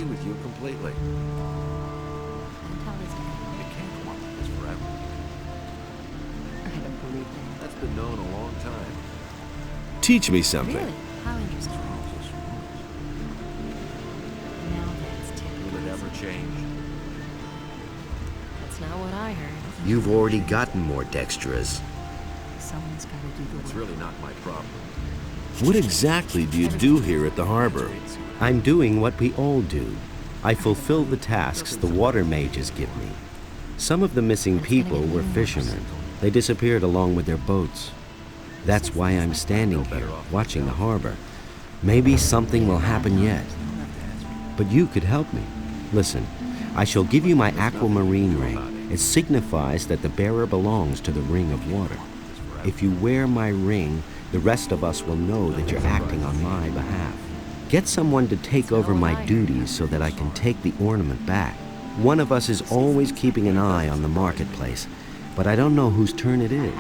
with you completely. Don't tell this man. It can't go on like this forever. I don't believe that. That's been known a long time. Teach me something. Really? How interesting. Now that's typical. Will it ever change? That's not what I heard. You've already gotten more dexterous. Someone's got to do the work. It's really not my problem. What exactly do you do here at the harbor? I'm doing what we all do. I fulfill the tasks the water mages give me. Some of the missing people were fishermen. They disappeared along with their boats. That's why I'm standing here, watching the harbor. Maybe something will happen yet. But you could help me. Listen, I shall give you my Aquamarine Ring. It signifies that the bearer belongs to the Ring of Water. If you wear my ring, the rest of us will know that you're acting on my behalf. Get someone to take over my duties so that I can take the ornament back. One of us is always keeping an eye on the marketplace, but I don't know whose turn it is.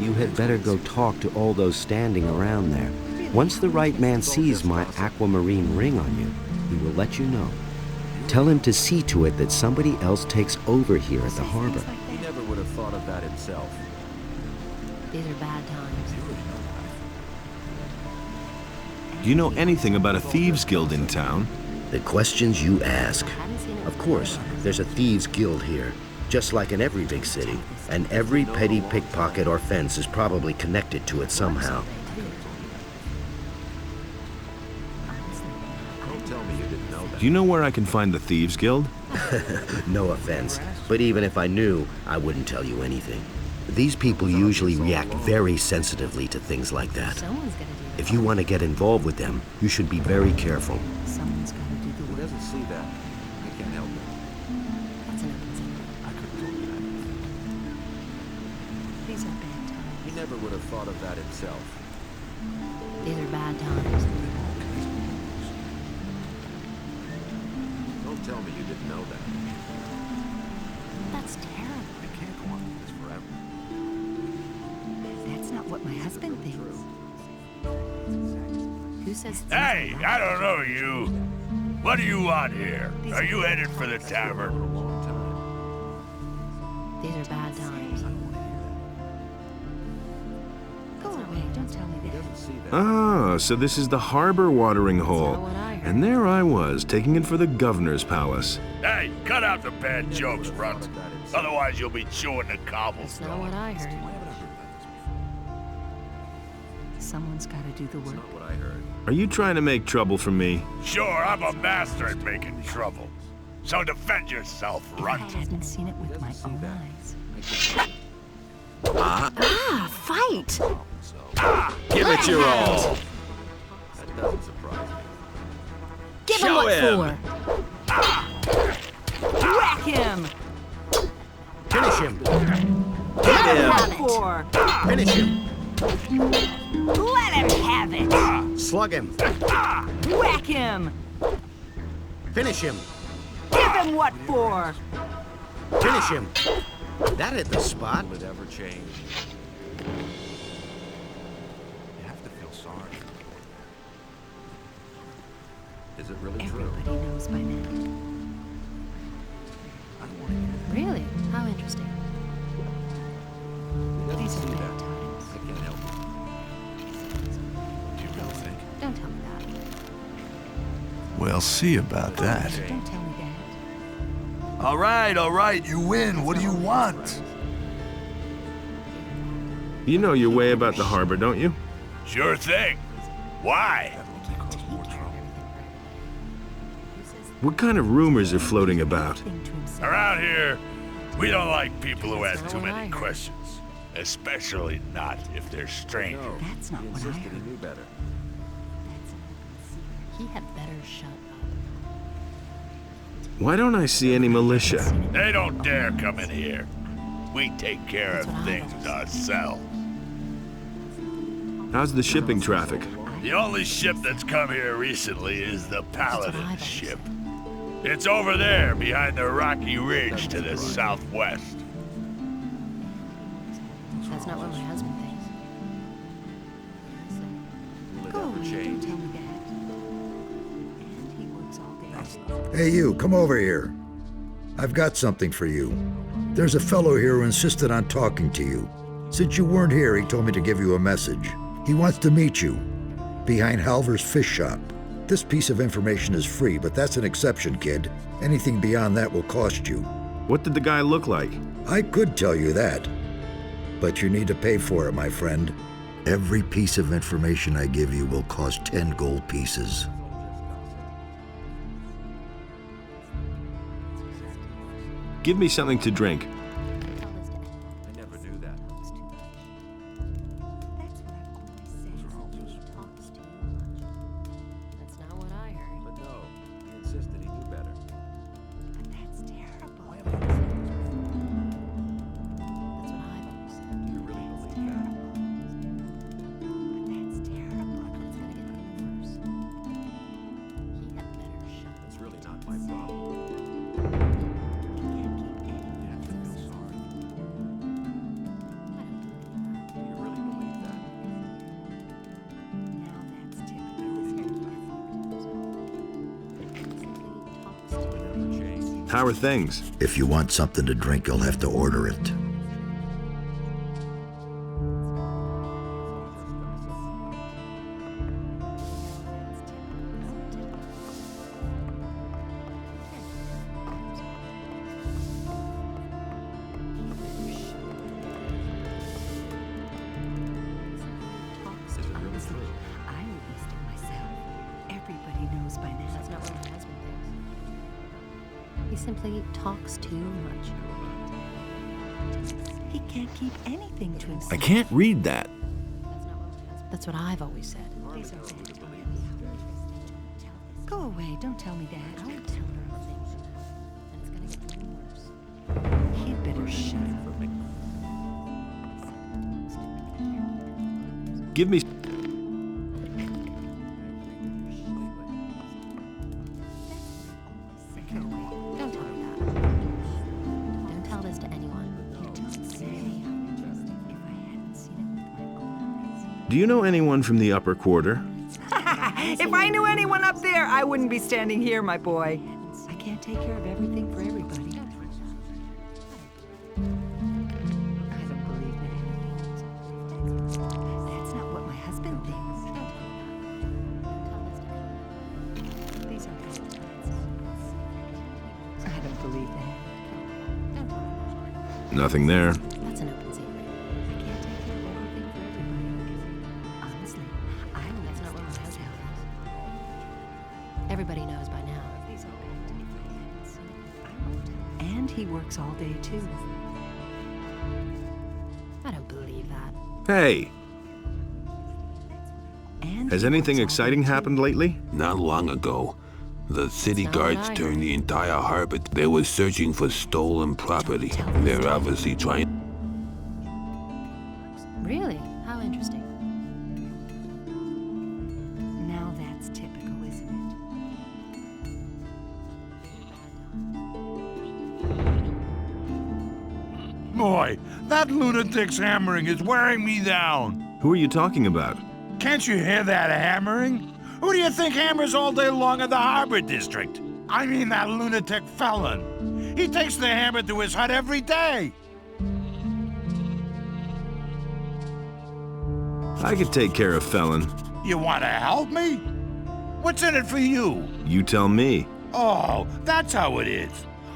You had better go talk to all those standing around there. Once the right man sees my Aquamarine Ring on you, he will let you know. Tell him to see to it that somebody else takes over here at the harbor. He never would have thought of that himself. These are bad times. Do you know anything about a Thieves Guild in town? The questions you ask. Of course, there's a Thieves Guild here, just like in every big city, and every petty pickpocket or fence is probably connected to it somehow. Don't tell me you didn't know that. Do you know where I can find the Thieves Guild? No offense, but even if I knew, I wouldn't tell you anything. These people usually react very sensitively to things like that. Someone's got to do If you want to get involved with them, you should be very careful. Someone's got to do the Who work. doesn't see that? I can't help it. That's an open secret. I couldn't tell you that. These are bad times. He never would have thought of that himself. These are bad times. Don't tell me you didn't know that. That's terrible. It can't go on like this forever. That's not what my husband thinks. Who says? Hey, I don't know you. What do you want here? Are you headed for the tavern? For a long time. These are bad times. Go away. Don't tell me He that. doesn't see that. Ah, so this is the harbor watering hole. not what I heard. And there I was, taking it for the governor's palace. Hey, cut out the bad jokes, Runt. Otherwise you'll be chewing the That's cobblestone. not what I heard. Someone's got to do the work. Not what I heard. Are you trying to make trouble for me? Sure, I'm a master at making trouble. So defend yourself, If I Runt. hadn't seen it with my see own that. eyes. I can't Fight! so Give it your all! that doesn't surprise me. Give Show him what him. for! Whack him! Finish him! Let him him. have it! For. Finish him! Let him have it! Slug him! Whack him! Finish him! Give him what for! Finish him! That hit the spot. Will it ever change? You have to feel sorry. Is it really true? Everybody knows by now. I don't want to hear that. Really? How interesting. He doesn't These see are that. bad times. I can't help it. Do you really think? Don't tell me that. We'll see about that. Don't tell me that. All right, you win. What do you want? You know your way about the harbor, don't you? Sure thing. Why? What kind of rumors are floating about? Think to himself. Around here, we don't like people who ask That's too not what I many heard. questions. Especially not if they're strangers. No, That's not he what I insisted he heard. knew better. He had better shut up. Why don't I see any militia? They don't dare come in here. We take care That's of what I things thought. ourselves. How's the shipping traffic? The only ship that's come here recently is the what I Paladin thought. ship. It's over there behind the rocky ridge to the southwest. That's not what my husband thinks. Will it Go ever away, don't change? tell me that. And he works all day. Hey, you, come over here. I've got something for you. There's a fellow here who insisted on talking to you. Since you weren't here, he told me to give you a message. He wants to meet you, behind Halver's fish shop. This piece of information is free, but that's an exception, kid. Anything beyond that will cost you. What did the guy look like? I could tell you that, but you need to pay for it, my friend. Every piece of information I give you will cost 10 gold pieces. Give me something to drink. I never do that. That's what I've always said. He talks too much. That's not what I heard. But no, he insisted he knew better. But that's terrible. That's what I've always said. You really believe that? But that's terrible. It's gonna get even worse. He had better shut. That's really not my problem. How are things? If you want something to drink, you'll have to order it. I released it myself. Everybody knows by now. That's not what my husband thinks. He simply talks too much. He can't keep anything to himself. I can't read that. That's what I've always said. Go away, don't tell me I that. won't tell her things, and it's gonna get even worse. He'd better shut up. Give me. Don't tell me that. Don't tell this to anyone. Don't say how interesting. If I hadn't seen it with my own eyes. Do you know anyone from the upper quarter? If I knew anyone up there, I wouldn't be standing here, my boy. I can't take care of everything for everybody. I don't believe that. That's not what my husband thinks. These are good times. I don't believe that. Nothing there. That's an open secret. I can't take care of everything for everybody. Honestly, I don't That's know not what my what husband thinks. Everybody knows by now. And he works all day too. I don't believe that. Hey, And has he anything works all exciting day, too. happened lately? Not long ago, the city That's not what guards I turned heard. the entire harbor. They were searching for stolen property. They're obviously trying. Really? How interesting. Now that's typical, isn't it? Boy, that lunatic's hammering is wearing me down. Who are you talking about? Can't you hear that hammering? Who do you think hammers all day long in the harbor district? I mean that lunatic felon. He takes the hammer to his hut every day. I could take care of Felon. You want to help me? What's in it for you? You tell me. Oh, that's how it is.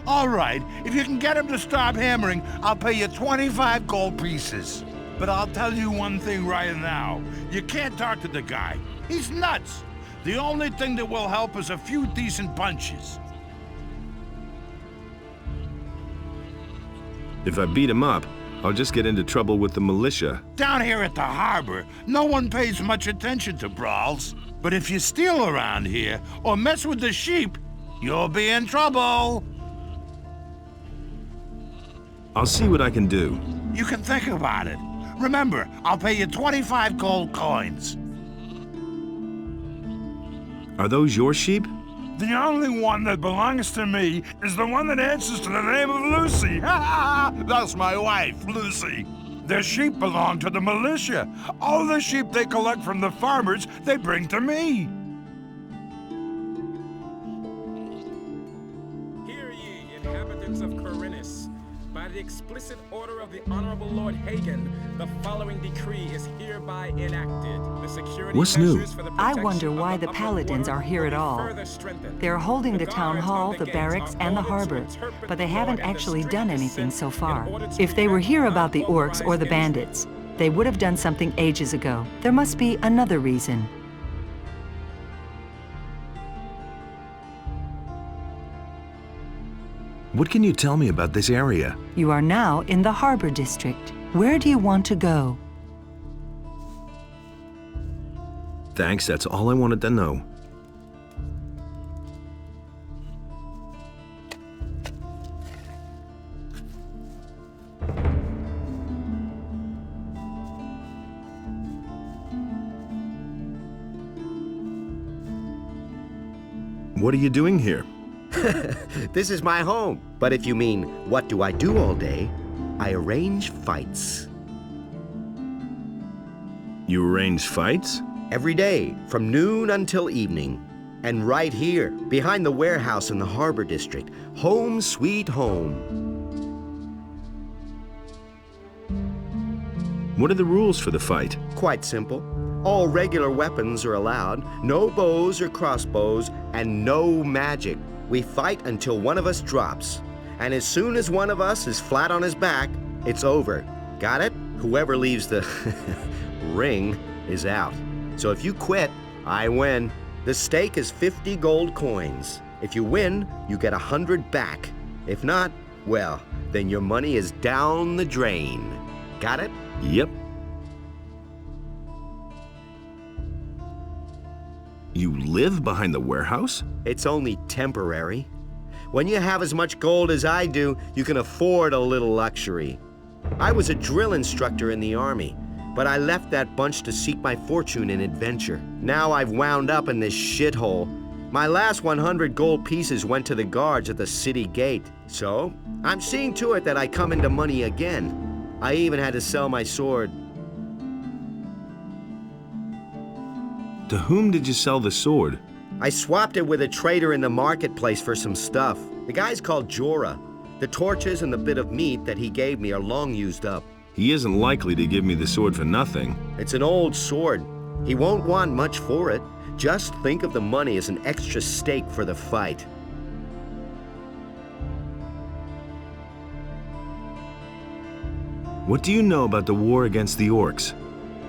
All right, if you can get him to stop hammering, I'll pay you 25 gold pieces. But I'll tell you one thing right now. You can't talk to the guy. He's nuts. The only thing that will help is a few decent punches. If I beat him up, I'll just get into trouble with the militia. Down here at the harbor, no one pays much attention to brawls. But if you steal around here or mess with the sheep, you'll be in trouble. I'll see what I can do. You can think about it. Remember, I'll pay you 25 gold coins. Are those your sheep? The only one that belongs to me is the one that answers to the name of Lucy. That's my wife, Lucy. Their sheep belong to the militia. All the sheep they collect from the farmers, they bring to me. the explicit order of the Honorable Lord Hagen, the following decree is hereby enacted. The security What's new? measures for the I protection wonder of why the upper paladins border are here will at be all. further strengthened. They're holding the guards town on hall, the the gates barracks, are and the ordered to harbor, interpret but they the haven't law and the actually strict done anything dissent so far. in order to If they were prevent here about the orcs or the unauthorized bandits, entry. they would have done something ages ago. There must be another reason. What can you tell me about this area? You are now in the harbor district. Where do you want to go? Thanks, that's all I wanted to know. What are you doing here? This is my home. But if you mean, what do I do all day? I arrange fights. You arrange fights? Every day, from noon until evening. And right here, behind the warehouse in the harbor district. Home sweet home. What are the rules for the fight? Quite simple. All regular weapons are allowed, no bows or crossbows, and no magic. We fight until one of us drops. And as soon as one of us is flat on his back, it's over. Got it? Whoever leaves the ring is out. So if you quit, I win. The stake is 50 gold coins. If you win, you get 100 back. If not, well, then your money is down the drain. Got it? Yep. You live behind the warehouse? It's only temporary. When you have as much gold as I do, you can afford a little luxury. I was a drill instructor in the army, but I left that bunch to seek my fortune in adventure. Now I've wound up in this shithole. My last 100 gold pieces went to the guards at the city gate. So, I'm seeing to it that I come into money again. I even had to sell my sword. To whom did you sell the sword? I swapped it with a trader in the marketplace for some stuff. The guy's called Jorah. The torches and the bit of meat that he gave me are long used up. He isn't likely to give me the sword for nothing. It's an old sword. He won't want much for it. Just think of the money as an extra stake for the fight. What do you know about the war against the orcs?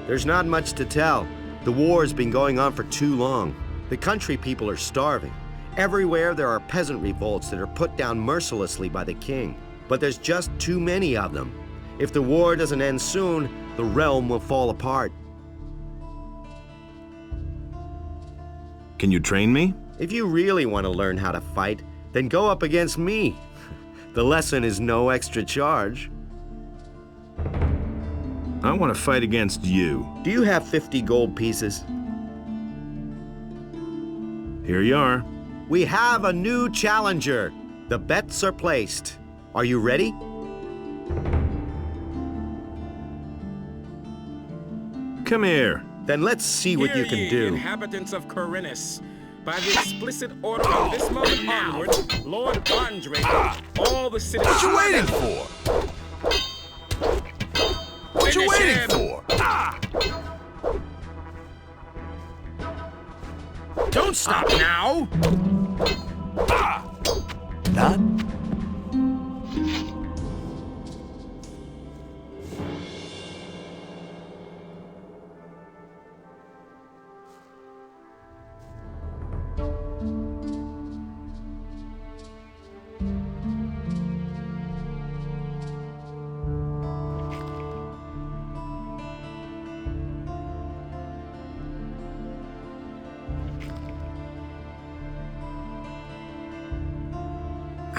There's not much to tell. The war's been going on for too long. The country people are starving. Everywhere there are peasant revolts that are put down mercilessly by the king. But there's just too many of them. If the war doesn't end soon, the realm will fall apart. Can you train me? If you really want to learn how to fight, then go up against me. The lesson is no extra charge. I want to fight against you. Do you have 50 gold pieces? Here you are. We have a new challenger. The bets are placed. Are you ready? Come here. Then let's see what you Hear can ye, do. inhabitants of Khorinis. By the explicit order of this moment onward, Lord Andre, all the citizens... What you waiting for? What you Finish waiting him. for? Don't stop now! Done?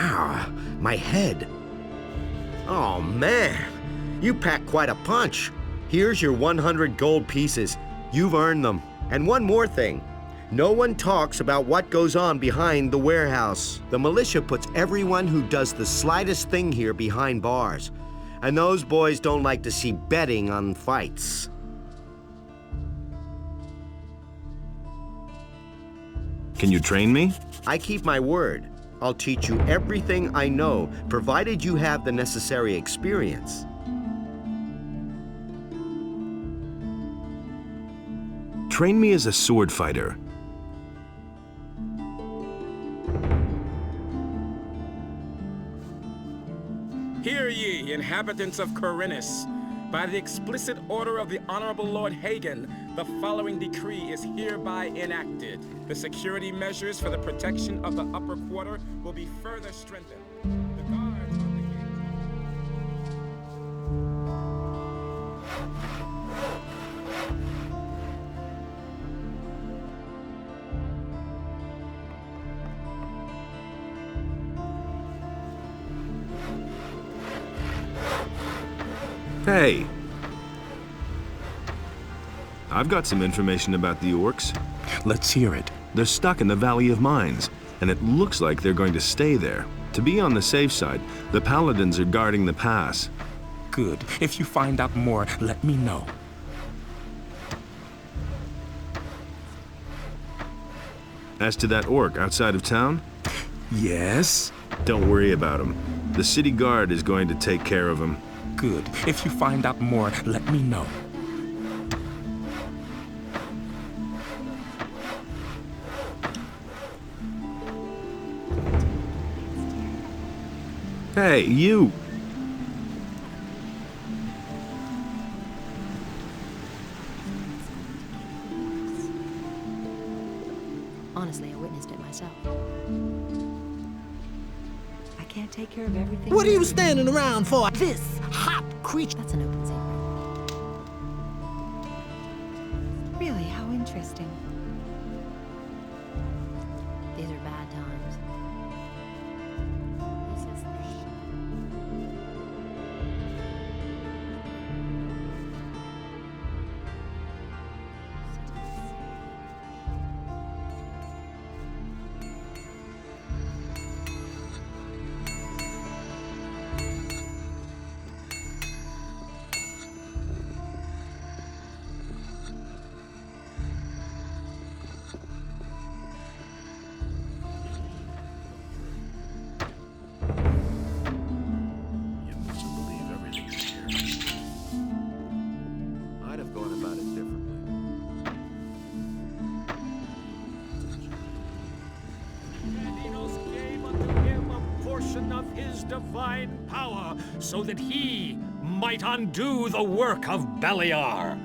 Ah, my head. Oh, man. You packed quite a punch. Here's your 100 gold pieces. You've earned them. And one more thing. No one talks about what goes on behind the warehouse. The militia puts everyone who does the slightest thing here behind bars. And those boys don't like to see betting on fights. Can you train me? I keep my word. I'll teach you everything I know, provided you have the necessary experience. Train me as a sword fighter. Hear ye, inhabitants of Khorinis. By the explicit order of the Honorable Lord Hagen, the following decree is hereby enacted. The security measures for the protection of the upper quarter will be further strengthened. The guards on the gate... Hey! I've got some information about the orcs. Let's hear it. They're stuck in the Valley of Mines, and it looks like they're going to stay there. To be on the safe side, the paladins are guarding the pass. Good. If you find out more, let me know. As to that orc outside of town, Yes? don't worry about him. The city guard is going to take care of him. Good. If you find out more, let me know. Hey, you! Honestly, I witnessed it myself. I can't take care of everything. What are you standing around for? This hot creature. That's an open secret. Really, how interesting. These are bad times. This is You mustn't believe everything you hear. I'd have gone about it differently. Khorinis gave unto him a portion of his divine power, so that he might undo the work of Beliar.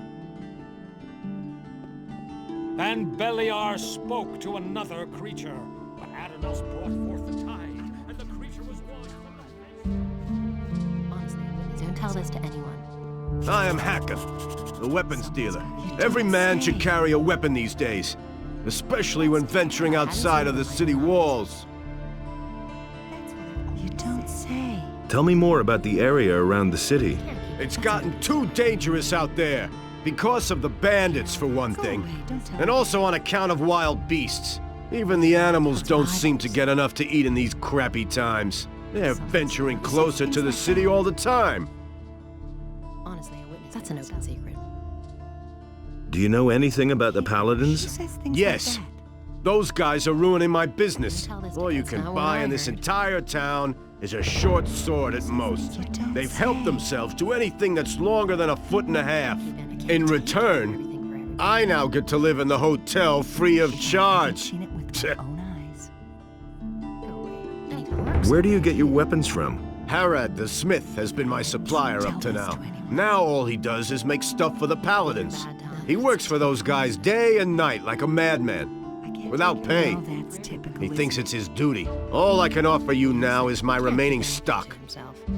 And Beliar spoke to another creature, but Adanos brought forth the tide, and the creature was washed from the face. honestly, I witnessed it. Don't tell this to anyone. I am Hacker, the weapons dealer. Every man should carry a weapon these days, especially when venturing outside of the city walls. You don't say. Tell me more about the area around the city. It's gotten too dangerous out there, because of the bandits, for one thing, Don't tell and also on account of wild beasts. Even the animals don't seem to get enough to eat in these crappy times. They're venturing closer to the city all the time. Honestly, I witnessed. That's an open secret. Do you know anything about the She paladins? says things Yes. like Those guys are ruining my business. Don't tell this to All you kids, can not what buy I in this heard. entire town is a short sword at most. You don't They've helped say. themselves to anything that's longer than a foot and a half. I can't In take return, everything for everybody. I now get to live in the hotel free of that. charge. I've seen it with my own eyes. Go away. I need to work. Where do you get your weapons from? Harad the smith has been my supplier up to Don't tell now. this to anyone. Now all he does is make stuff for the paladins. Bad times. He works for those guys day and night like a madman. I can't Without take pay. Well, that's typical. He isn't thinks it? it's his duty. All I can offer you now is my remaining stock. Himself. Go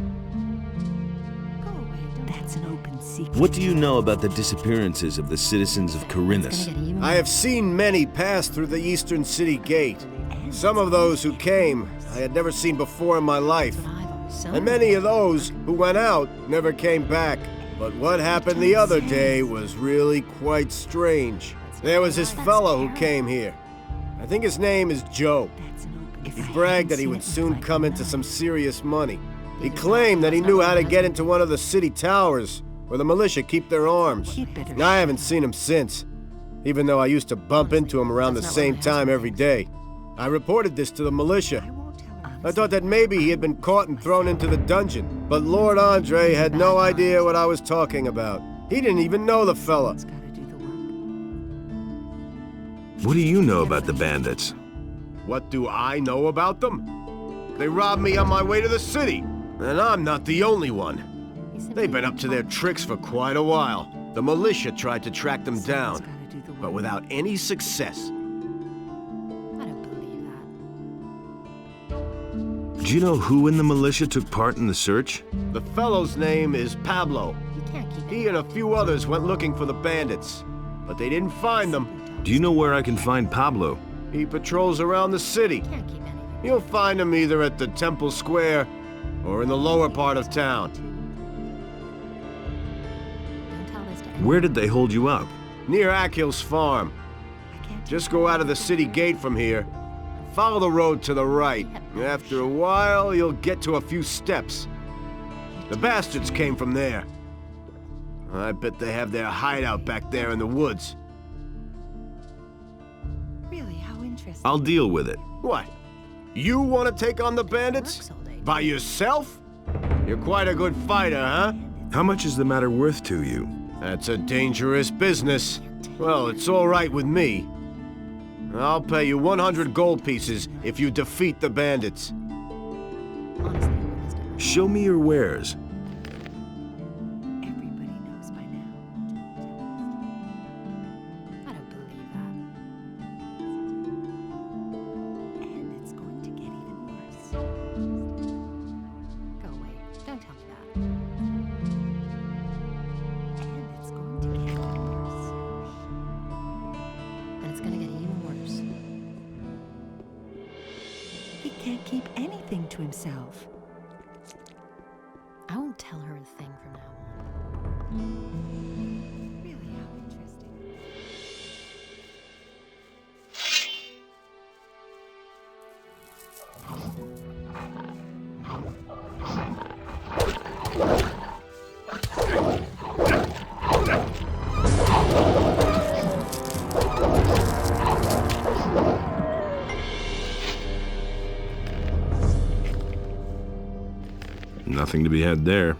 away. Don't That's an open secret. What do you know about the disappearances of the citizens of It's Corinthus? gonna get even I have seen many pass through the eastern city gate. Some of those who came I had never seen before in my life. But I've always sown And many of those who went out never came back. But what happened the other day was really quite strange. There was this fellow who came here. I think his name is Joe. That's an open. He bragged that he would soon come into some serious money. He claimed that he knew how to get into one of the city towers, where the militia keep their arms. I haven't seen him since, even though I used to bump into him around the same time every day. I reported this to the militia. I thought that maybe he had been caught and thrown into the dungeon, but Lord Andre had no idea what I was talking about. He didn't even know the fella. What do you know about the bandits? What do I know about them? They robbed me on my way to the city, and I'm not the only one. They've been up to their tricks for quite a while. The militia tried to track them down, but without any success. I don't believe that. Do you know who in the militia took part in the search? The fellow's name is Pablo. You can't keep He and a few others went looking for the bandits, but they didn't find them. Do you know where I can find Pablo? He patrols around the city. Can't keep anything. You'll find him either at the Temple Square or in the lower part of town. Don't tell this to anyone. Where did they hold you up? Near Akhil's farm. Just go out of the city gate from here. Follow the road to the right. After a while, you'll get to a few steps. The bastards came from there. I bet they have their hideout back there in the woods. Really, how interesting. I'll deal with it. What? You want to take on the bandits? By yourself? You're quite a good fighter, huh? How much is the matter worth to you? That's a dangerous business. Well, it's all right with me. I'll pay you 100 gold pieces if you defeat the bandits. Show me your wares. Everybody knows by now. I don't believe that. And it's going to get even worse. Go away. Don't tell me that. And it's going to get even worse. And it's going to get even worse. He can't keep anything to himself. I won't tell her a thing from now on. Really, how interesting. Nothing to be had there.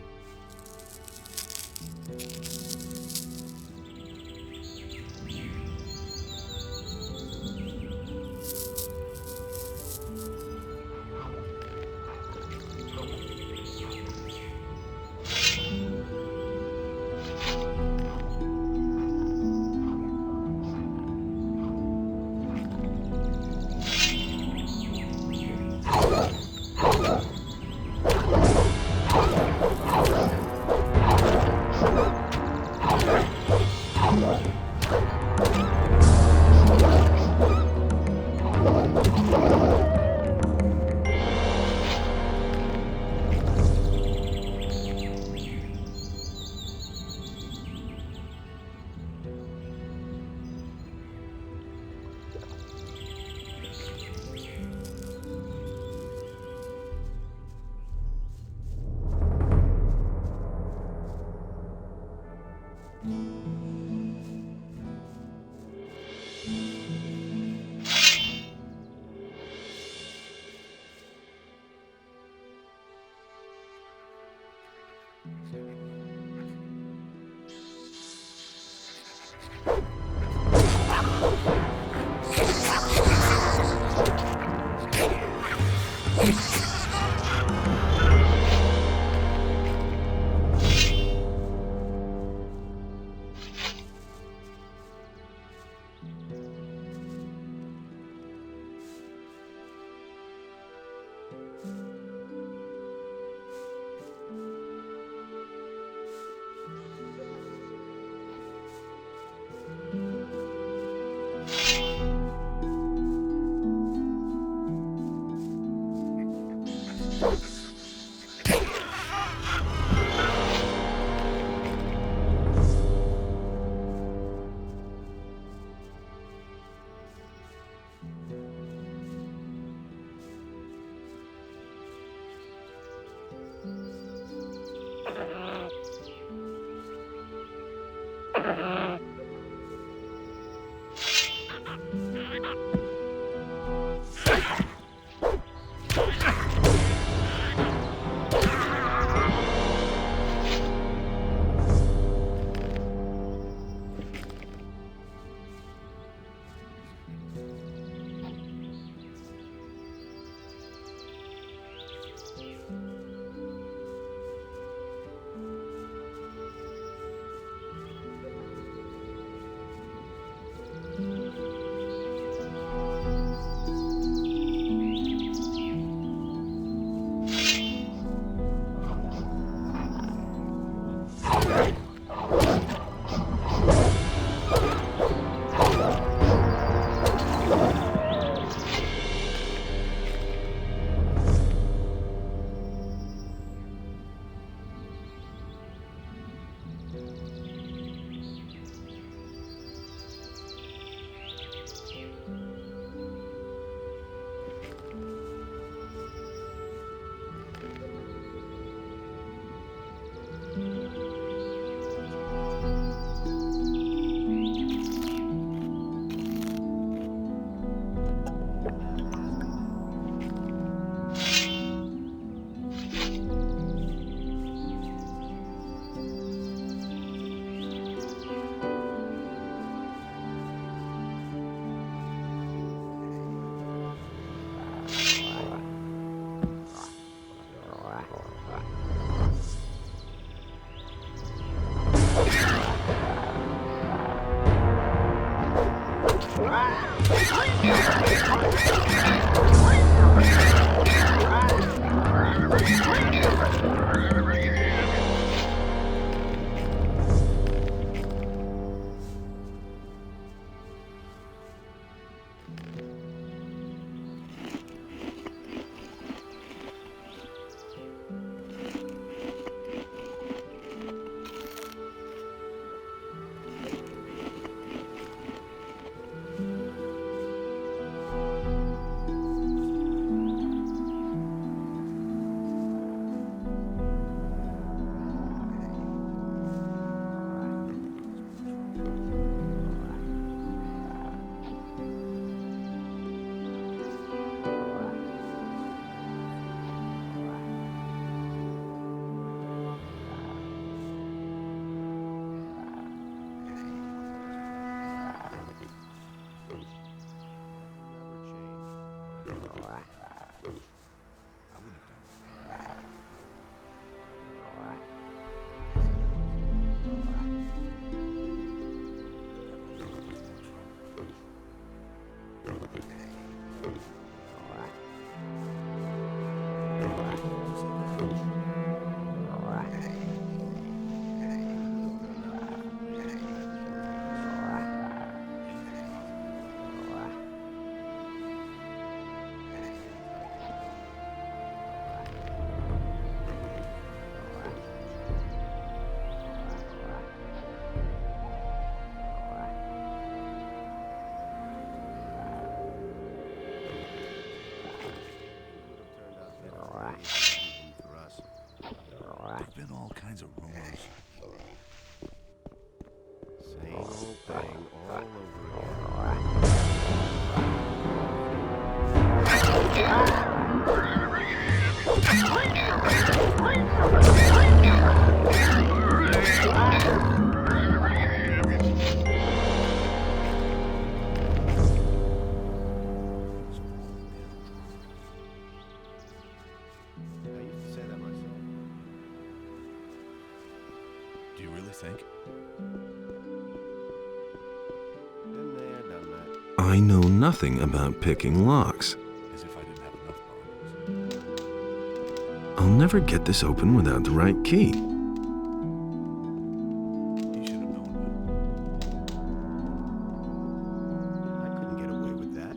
There've been all kinds of rumors. Same old thing all over I used to say that myself. Do you really think? Been there, done that. I know nothing about picking locks. As if I didn't have enough problems. I'll never get this open without the right key. You should have known I couldn't get away with that.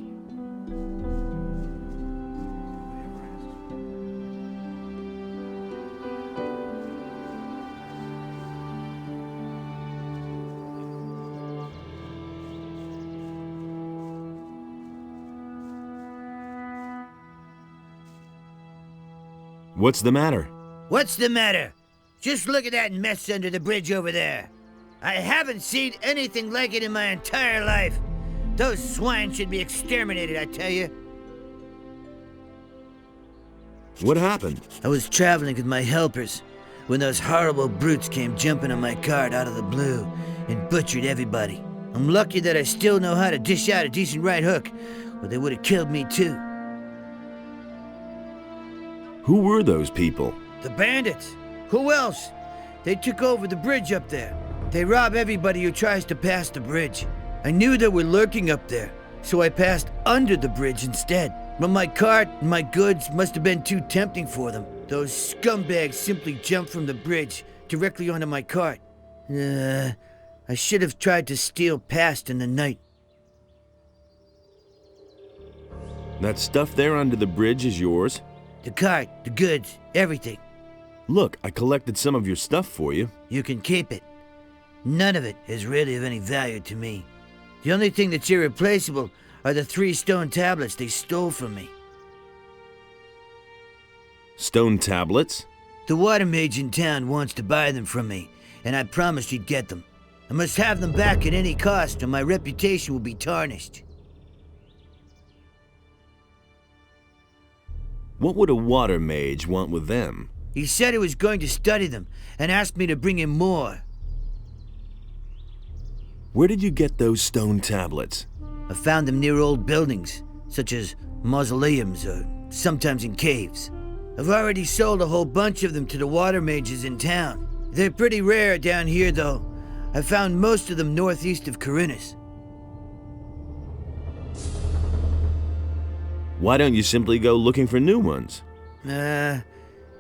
What's the matter? What's the matter? Just look at that mess under the bridge over there. I haven't seen anything like it in my entire life. Those swine should be exterminated, I tell you. What happened? I was traveling with my helpers when those horrible brutes came jumping on my cart out of the blue and butchered everybody. I'm lucky that I still know how to dish out a decent right hook, or they would have killed me too. Who were those people? The bandits. Who else? They took over the bridge up there. They rob everybody who tries to pass the bridge. I knew they were lurking up there, so I passed under the bridge instead. But my cart and my goods must have been too tempting for them. Those scumbags simply jumped from the bridge directly onto my cart. I should have tried to steal past in the night. That stuff there under the bridge is yours? The cart, the goods, everything. Look, I collected some of your stuff for you. You can keep it. None of it is really of any value to me. The only thing that's irreplaceable are the 3 stone tablets they stole from me. Stone tablets? The water mage in town wants to buy them from me, and I promised he'd get them. I must have them back at any cost, or my reputation will be tarnished. What would a water mage want with them? He said he was going to study them, and asked me to bring him more. Where did you get those stone tablets? I found them near old buildings, such as mausoleums, or sometimes in caves. I've already sold a whole bunch of them to the water mages in town. They're pretty rare down here, though. I found most of them northeast of Khorinis. Why don't you simply go looking for new ones?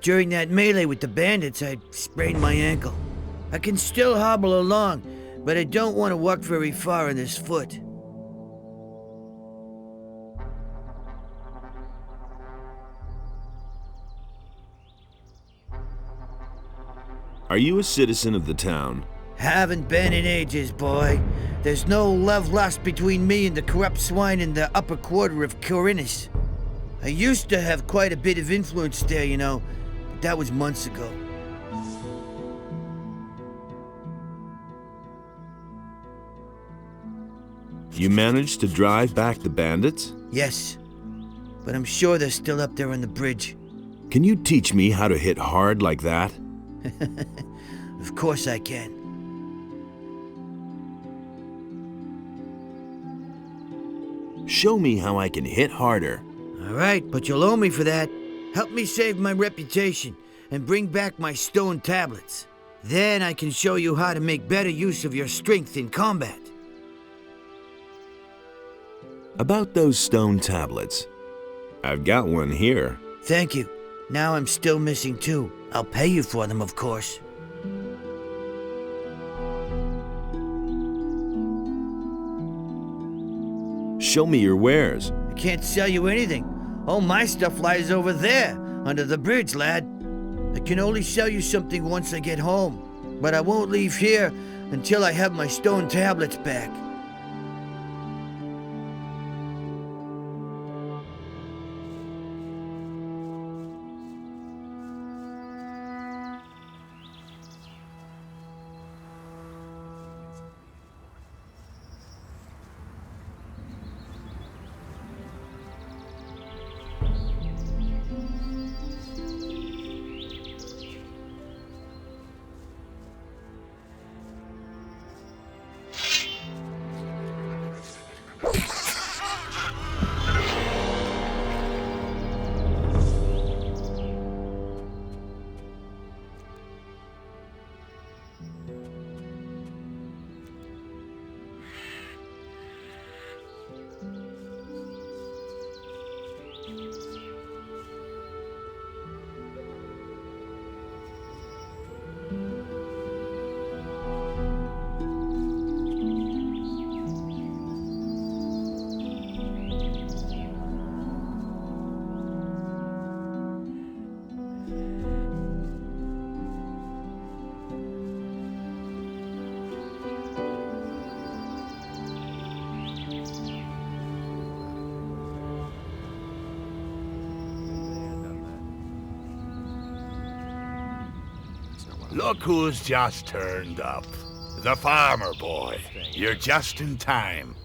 During that melee with the bandits, I sprained my ankle. I can still hobble along, but I don't want to walk very far on this foot. Are you a citizen of the town? Haven't been in ages, boy. There's no love lost between me and the corrupt swine in the upper quarter of Khorinis. I used to have quite a bit of influence there, you know, but that was months ago. You managed to drive back the bandits? Yes, but I'm sure they're still up there on the bridge. Can you teach me how to hit hard like that? Of course I can. Show me how I can hit harder. All right, but you'll owe me for that. Help me save my reputation and bring back my stone tablets. Then I can show you how to make better use of your strength in combat. About those stone tablets. I've got one here. Thank you. Now I'm still missing two. I'll pay you for them, of course. Show me your wares. I can't sell you anything. All my stuff lies over there, under the bridge, lad. I can only sell you something once I get home, but I won't leave here until I have my stone tablets back. Look who's just turned up. The farmer boy. You're just in time.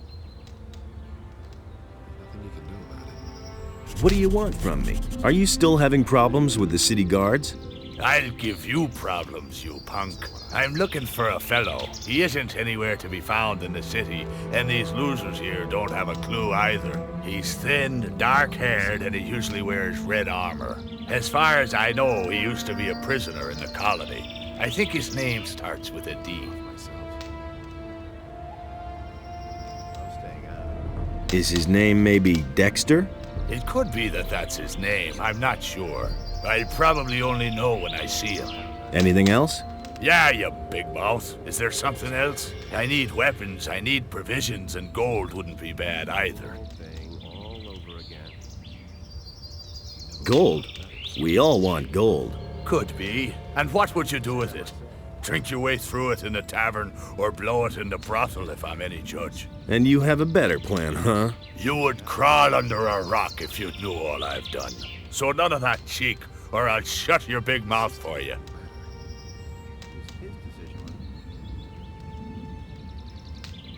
What do you want from me? Are you still having problems with the city guards? I'll give you problems, you punk. I'm looking for a fellow. He isn't anywhere to be found in the city, and these losers here don't have a clue either. He's thin, dark-haired, and he usually wears red armor. As far as I know, he used to be a prisoner in the colony. I think his name starts with a D. Is his name maybe Dexter? It could be that that's his name. I'm not sure. I'd probably only know when I see him. Anything else? Yeah, you big mouth. Is there something else? I need weapons, I need provisions, and gold wouldn't be bad either. Gold? We all want gold. Could be. And what would you do with it? Drink your way through it in the tavern, or blow it in the brothel if I'm any judge. And you have a better plan, huh? You would crawl under a rock if you knew all I've done. So none of that cheek, or I'll shut your big mouth for you.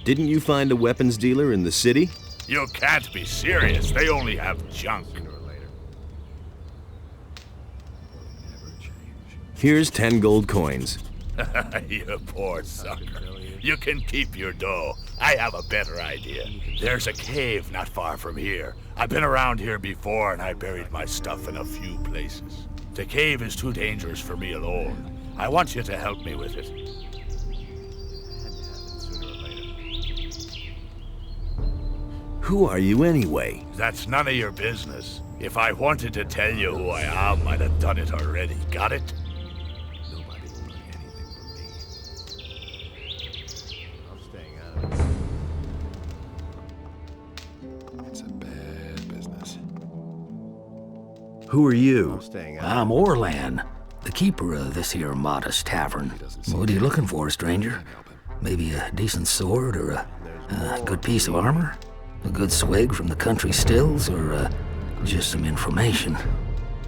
Didn't you find a weapons dealer in the city? You can't be serious. They only have junk. Here's 10 gold coins. You poor sucker. You can keep your dough. I have a better idea. There's a cave not far from here. I've been around here before, and I buried my stuff in a few places. The cave is too dangerous for me alone. I want you to help me with it. Who are you anyway? That's none of your business. If I wanted to tell you who I am, I'd have done it already. Got it? Nobody will learn anything from me. I'm staying out of it. It's a bad business. Who are you? I'm staying out I'm Orlan, the keeper of this here modest tavern. What are you looking for, stranger? Maybe a decent sword or a good piece of armor? A good swig from the country stills, or just some information?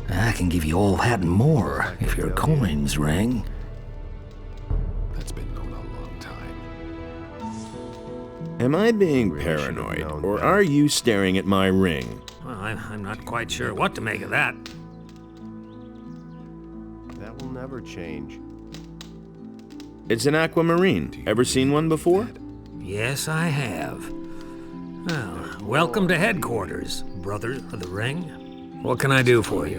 I can give you all that and more if your coins ring. That's been known a long time. Am I being paranoid, or are you staring at my ring? Well, I'm not quite sure what to make of that. That will never change. It's an aquamarine. Ever seen one before? Yes, I have. Well, welcome to headquarters, brother of the ring. What can I do for you?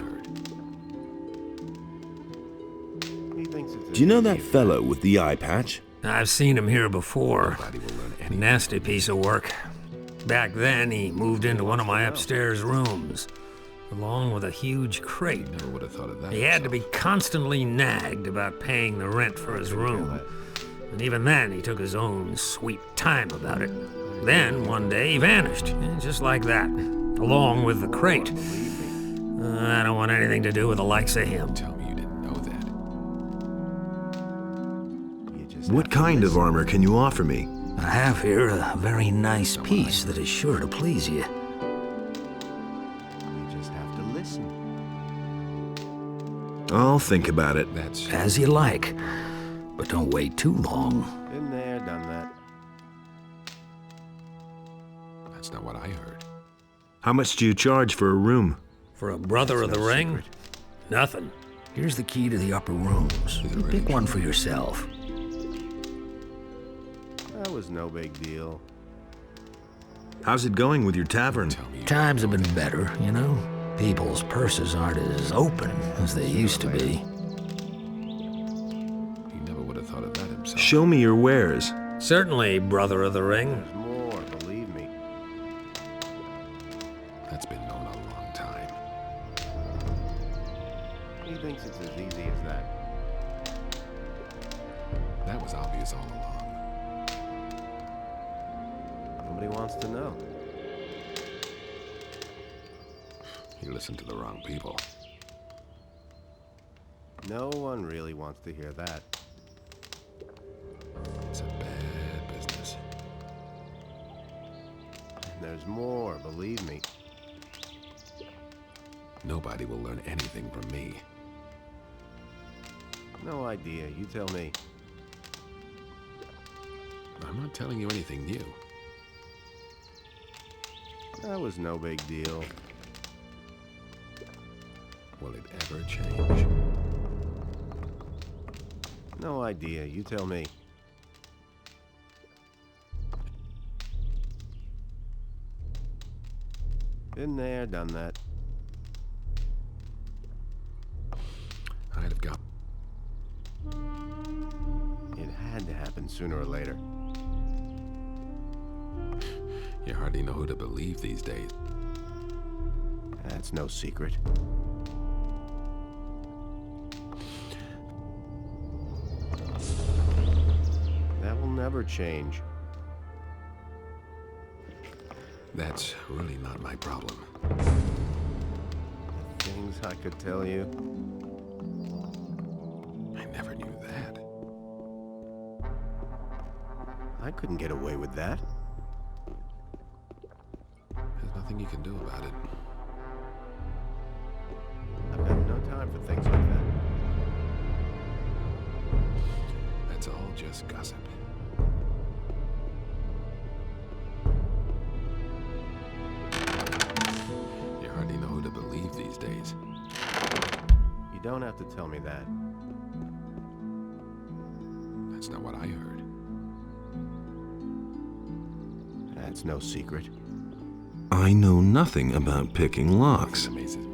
Do you know that fellow with the eye patch? I've seen him here before. Nasty piece of work. Back then, he moved into one of my upstairs rooms, along with a huge crate. Never would have thought of that. He had to be constantly nagged about paying the rent for his room. And even then, he took his own sweet time about it. Then, one day, he vanished, just like that, along with the crate. I don't want anything to do with the likes of him. Tell me you didn't know that. What kind of armor can you offer me? I have here a very nice piece that is sure to please you. You just have to listen. I'll think about it. That's As you like, but don't wait too long. Been there, done that. That's not what I heard. How much do you charge for a room? For a brother of the ring? Nothing. Here's the key to the upper rooms. You pick one for yourself. That was no big deal. How's it going with your tavern? Times have been better, you know? People's purses aren't as open as they used to be. He never would have thought of that himself. Show me your wares. Certainly, brother of the ring. There's more, believe me. That's been known a long time. He thinks it's as easy as that. That was obvious all along. Nobody wants to know. You listened to the wrong people. No one really wants to hear that. It's a bad business. And there's more, believe me. Nobody will learn anything from me. No idea, you tell me. I'm not telling you anything new. That was no big deal. Will it ever change? No idea, you tell me. Been there, done that. I'd have got... It had to happen sooner or later. You hardly know who to believe these days. That's no secret. That will never change. That's really not my problem. The things I could tell you. I never knew that. I couldn't get away with that. There's nothing you can do about it. I've got no time for things like that. That's all just gossip. You hardly know who to believe these days. You don't have to tell me that. That's not what I heard. That's no secret. I know nothing about picking locks. It amazes